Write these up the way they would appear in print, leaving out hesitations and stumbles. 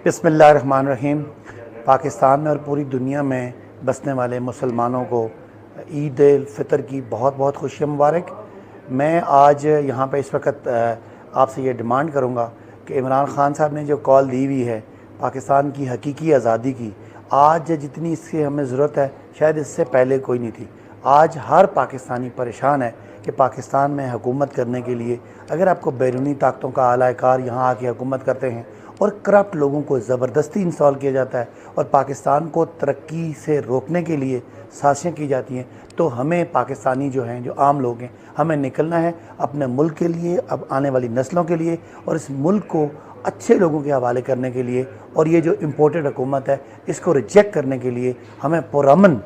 बिस्मिल्लाहिर्रहमानिर्रहीम। पाकिस्तान में और पूरी दुनिया में बसने वाले मुसलमानों को ईद उल फितर की बहुत बहुत खुशियाँ मुबारक। मैं आज यहाँ पे इस वक्त आपसे ये डिमांड करूँगा कि इमरान ख़ान साहब ने जो कॉल दी हुई है पाकिस्तान की हकीकी आज़ादी की, आज जितनी इसकी हमें ज़रूरत है शायद इससे पहले कोई नहीं थी। आज हर पाकिस्तानी परेशान है कि पाकिस्तान में हुकूमत करने के लिए अगर आपको बैरूनी ताकतों का आला-कार यहाँ आके हुकूमत करते हैं और करप्ट लोगों को ज़बरदस्ती इंस्टॉल किया जाता है और पाकिस्तान को तरक्की से रोकने के लिए साजिशें की जाती हैं, तो हमें पाकिस्तानी जो हैं, जो आम लोग हैं, हमें निकलना है अपने मुल्क के लिए, अब आने वाली नस्लों के लिए और इस मुल्क को अच्छे लोगों के हवाले करने के लिए। और ये जो इम्पोर्टेड हुकूमत है इसको रिजेक्ट करने के लिए हमें पुरअमन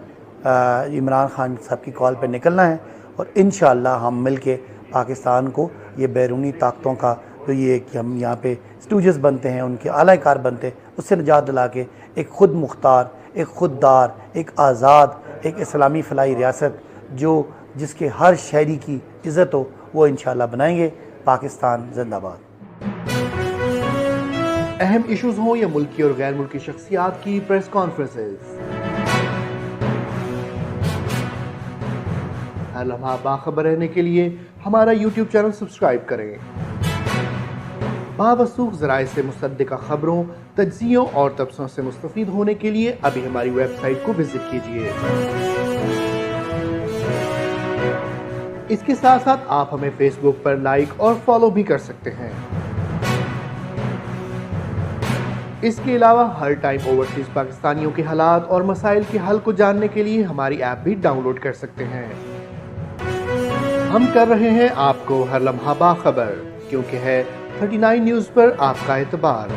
इमरान खान साहब की कॉल पर निकलना है और इंशाअल्लाह हम मिल के पाकिस्तान को ये बैरूनी ताकतों का तो ये कि हम यहाँ पे स्टूजेस बनते हैं, उनके आलाकार बनते हैं, उससे निजात दिला के एक ख़ुद मुख्तार, एक ख़ुददार, एक आज़ाद, एक इस्लामी फ़लाही रियासत जिसके हर शहरी की इज़्ज़त हो, वो इंशाअल्लाह बनाएंगे। पाकिस्तान जिंदाबाद। अहम इश्यूज़ हों या मुल्की और गैर मुल्की शख्सियात की प्रेस कॉन्फ्रेंसेस, हर लम्हा बाखबर रहने के लिए हमारा YouTube चैनल सब्सक्राइब करें। बावसूख ज़राए से मुसद्दिक़ा खबरों, तज्ज़ियों और तबसरों से मुस्तफ़ीद होने के लिए अभी हमारी वेबसाइट को विजिट कीजिए। इसके साथ साथ आप हमें फेसबुक पर लाइक और फॉलो भी कर सकते हैं। इसके अलावा हर टाइम ओवरसीज़ पाकिस्तानियों के हालात और मसाइल के हल को जानने के लिए हमारी ऐप भी डाउनलोड कर सकते हैं। हम कर रहे हैं आपको हर लम्हा बाखबर, क्योंकि है 39 न्यूज़ पर आपका एतबार।